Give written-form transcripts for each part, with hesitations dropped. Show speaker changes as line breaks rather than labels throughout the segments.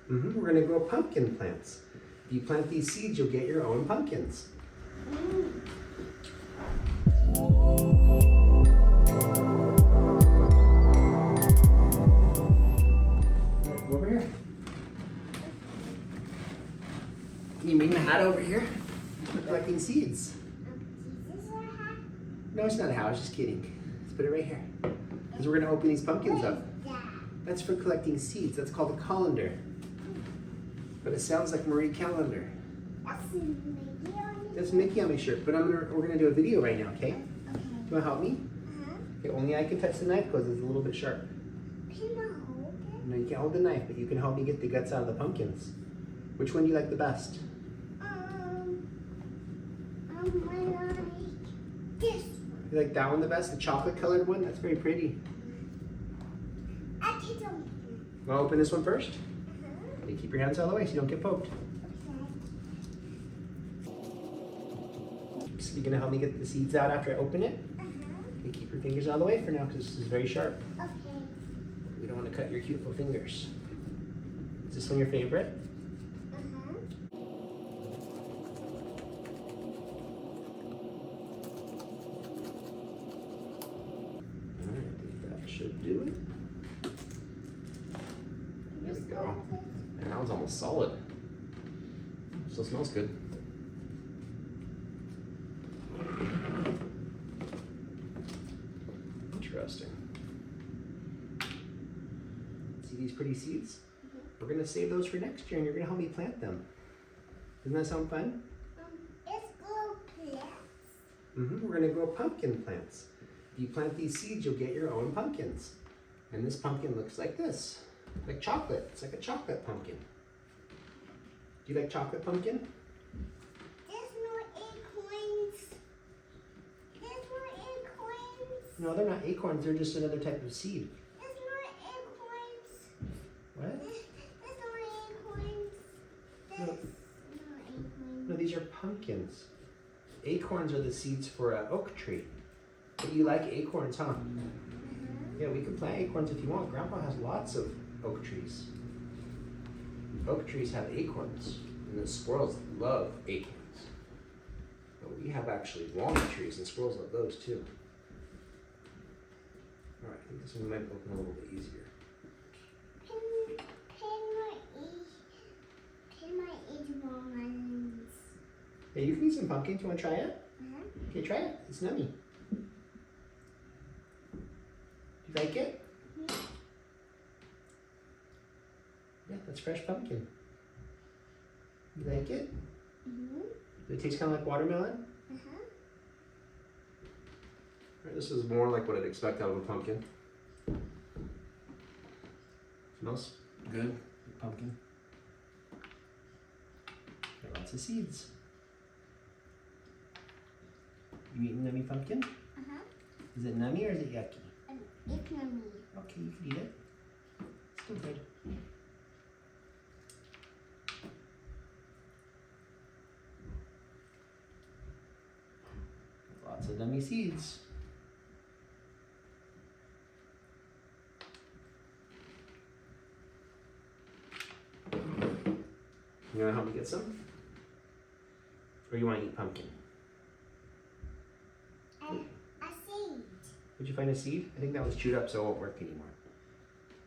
We're gonna grow pumpkin plants. If you plant these seeds, you'll get your own pumpkins. Go over here. Can you bring the hat over here? We're collecting seeds. No, it's not a hat. I was just kidding. Let's put it right here. Because we're gonna open these pumpkins up. That's for collecting seeds. That's called a colander. But it sounds like Marie Callender. That's Mickey on my shirt. But we're gonna do a video right now, okay? Do you wanna help me? Okay, only I can touch the knife because it's a little bit sharp.
Can I hold it?
No, you can't hold the knife, but you can help me get the guts out of the pumpkins. Which one do you like the best?
I like this one.
You like that one the best? The chocolate colored one? That's very pretty.
I take them.
Wanna open this one first? Okay, keep your hands out of the way so you don't get poked. So you're gonna help me get the seeds out after I open it? Okay, keep your fingers out of the way for now because this is very sharp.
Okay.
We don't want to cut your cute little fingers. Is this one your favorite? Alright, I think that should do it. There we go. And that one's almost solid. Still smells good. Interesting. See these pretty seeds? We're gonna save those for next year and you're gonna help me plant them. Doesn't that sound fun?
Let's grow plants.
We're gonna grow pumpkin plants. If you plant these seeds, you'll get your own pumpkins. And this pumpkin looks like this, like chocolate. It's like a chocolate pumpkin. Do you like chocolate pumpkin?
There's no acorns. There's no acorns.
No, they're not acorns. They're just another type of seed.
There's no acorns.
What?
There's no acorns.
No.
There's no acorns.
No, these are pumpkins. Acorns are the seeds for an oak tree. But you like acorns, huh? Yeah, we can plant acorns if you want. Grandpa has lots of oak trees. Oak trees have acorns, and the squirrels love acorns. But we have actually walnut trees, and squirrels love those too. All right, I think this one might open a little bit easier.
Can I eat almonds?
Hey, you can eat some pumpkins. You want to try it? Okay, try it. It's nummy. Do you like it? Yeah, that's fresh pumpkin. You like it? Does it taste kind of like watermelon? Right, this is more like what I'd expect out of a pumpkin. Smells good, pumpkin. Got lots of seeds. You eating nummy pumpkin? Is it nummy or is it yucky?
It's yummy.
Okay, you can eat it. Still good. Lots of nummy seeds. You wanna help me get some? Or you wanna eat pumpkin?
A seed.
Did you find a seed? I think that was chewed up, so it won't work anymore.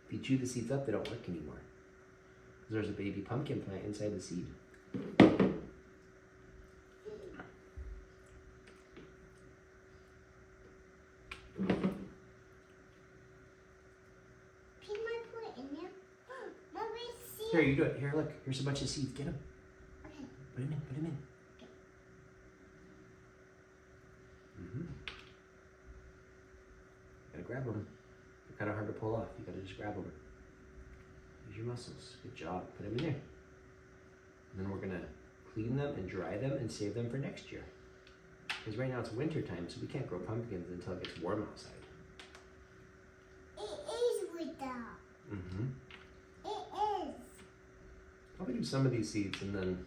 If you chew the seeds up, they don't work anymore. Because there's a baby pumpkin plant inside the seed.
Can I put it in there? Mommy, seed.
Here, you do it. Here, look. Here's a bunch of seeds. Get them.
Okay.
Put them in. Put them in. Gotta grab them. They're kind of hard to pull off. You gotta just grab them. Use your muscles. Good job. Put them in there. And then we're gonna clean them and dry them and save them for next year. Because right now it's winter time, so we can't grow pumpkins until it gets warm outside.
It is with that. It is.
Probably do some of these seeds and then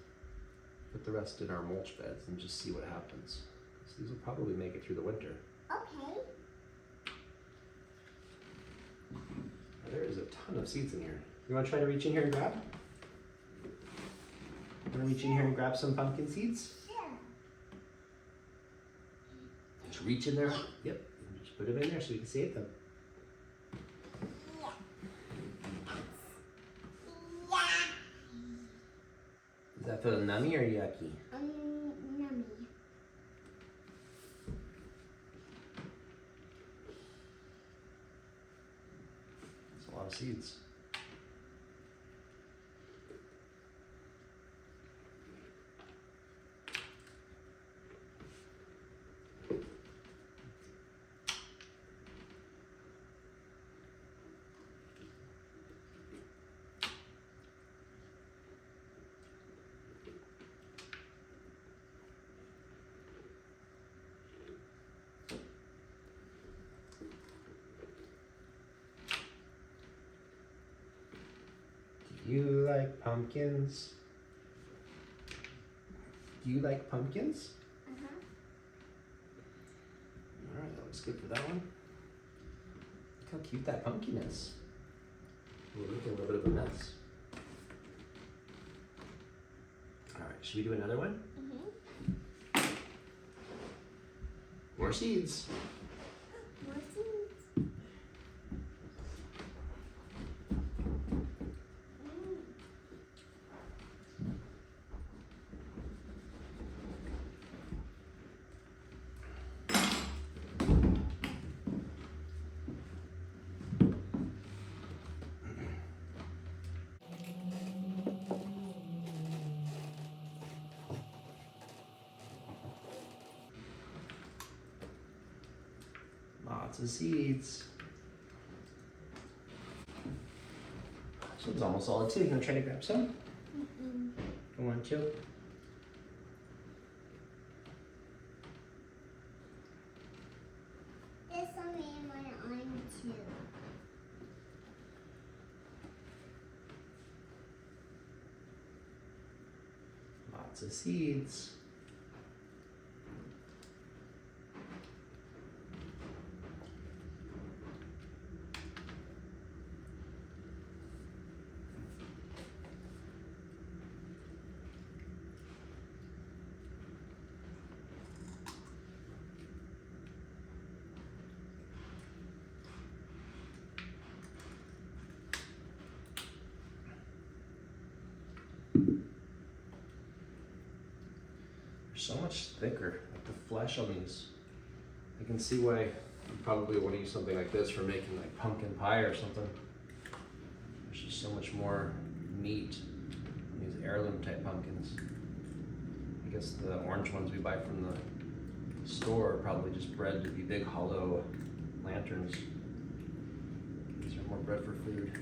put the rest in our mulch beds and just see what happens. So these will probably make it through the winter.
Okay.
There is a ton of seeds in here. You want to try to reach in here and grab? Want to reach in here and grab some pumpkin seeds?
Sure.
Just reach in there. Yep. Just put them in there so we can save them. Does that feel nummy or yucky?
Nummy.
That's a lot of seeds. Do you like pumpkins? Do you like pumpkins? Alright, that looks good for that one. Look how cute that pumpkin is. We're looking a little bit of a mess. Alright, should we do another one? More seeds.
More seeds.
Lots of seeds. This one's almost solid too. You gonna try to grab some? Don't want to?
There's some in my arm too.
Lots of seeds. So much thicker, like the flesh on these. I can see why you probably want to use something like this for making like pumpkin pie or something. There's just so much more meat on these heirloom type pumpkins. I guess the orange ones we buy from the store are probably just bred to be big hollow lanterns. These are more bred for food.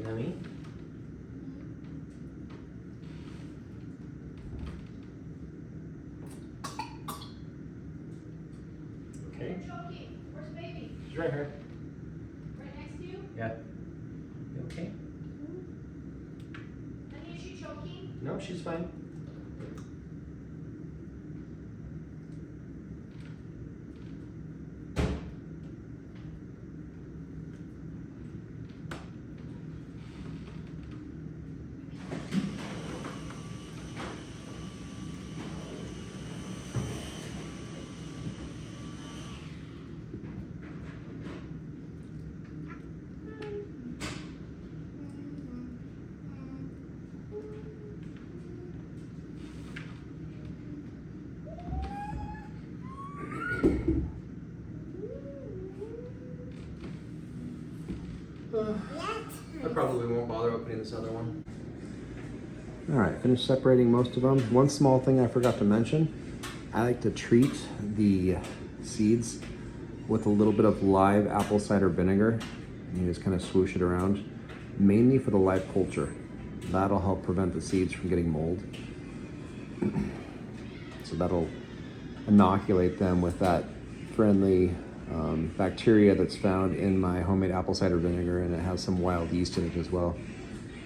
Yummy. Okay.
Where's baby?
She's right here.
Right next to you?
Yeah. You okay?
Honey, is she choking?
No, she's fine. I probably won't bother opening this other one. All right, finished separating most of them. One small thing I forgot to mention, I like to treat the seeds with a little bit of live apple cider vinegar. And you just kind of swoosh it around, mainly for the live culture. That'll help prevent the seeds from getting mold. So that'll inoculate them with that friendly bacteria that's found in my homemade apple cider vinegar, and it has some wild yeast in it as well.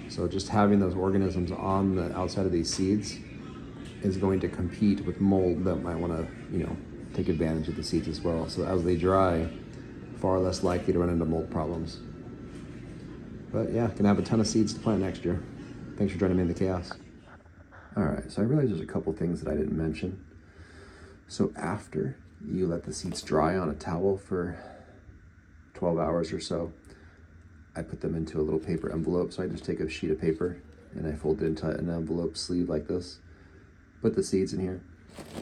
So just having those organisms on the outside of these seeds is going to compete with mold that might want to, take advantage of the seeds as well. So as they dry, far less likely to run into mold problems. But yeah, gonna have a ton of seeds to plant next year. Thanks for joining me in the chaos. All right, so I realized there's a couple things that I didn't mention. So after you let the seeds dry on a towel for 12 hours or so, I put them into a little paper envelope. So I just take a sheet of paper and I fold it into an envelope sleeve like this. Put the seeds in here.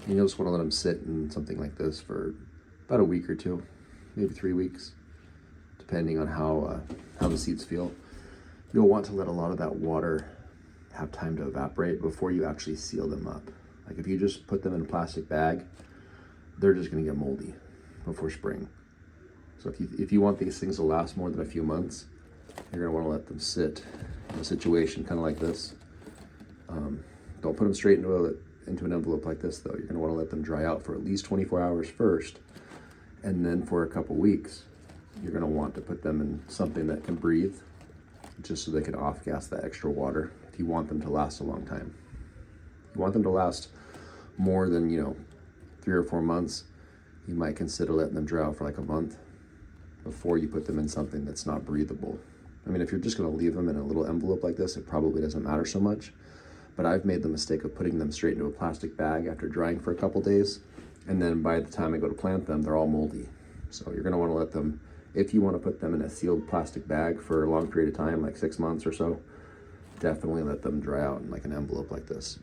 And you'll just want to let them sit in something like this for about a week or two, maybe 3 weeks, depending on how the seeds feel. You'll want to let a lot of that water have time to evaporate before you actually seal them up. Like if you just put them in a plastic bag, they're just going to get moldy before spring. So if you want these things to last more than a few months, you're going to want to let them sit in a situation kind of like this. Don't put them straight into an envelope like this though. You're going to want to let them dry out for at least 24 hours first, and then for a couple weeks you're going to want to put them in something that can breathe, just so they can off-gas that extra water if you want them to last a long time. If you want them to last more than 3 or 4 months, you might consider letting them dry out for like a month before you put them in something that's not breathable. I mean, if you're just going to leave them in a little envelope like this, it probably doesn't matter so much. But I've made the mistake of putting them straight into a plastic bag after drying for a couple days, and then by the time I go to plant them, they're all moldy. So you're going to want to let them, if you want to put them in a sealed plastic bag for a long period of time, like 6 months or so, definitely let them dry out in like an envelope like this.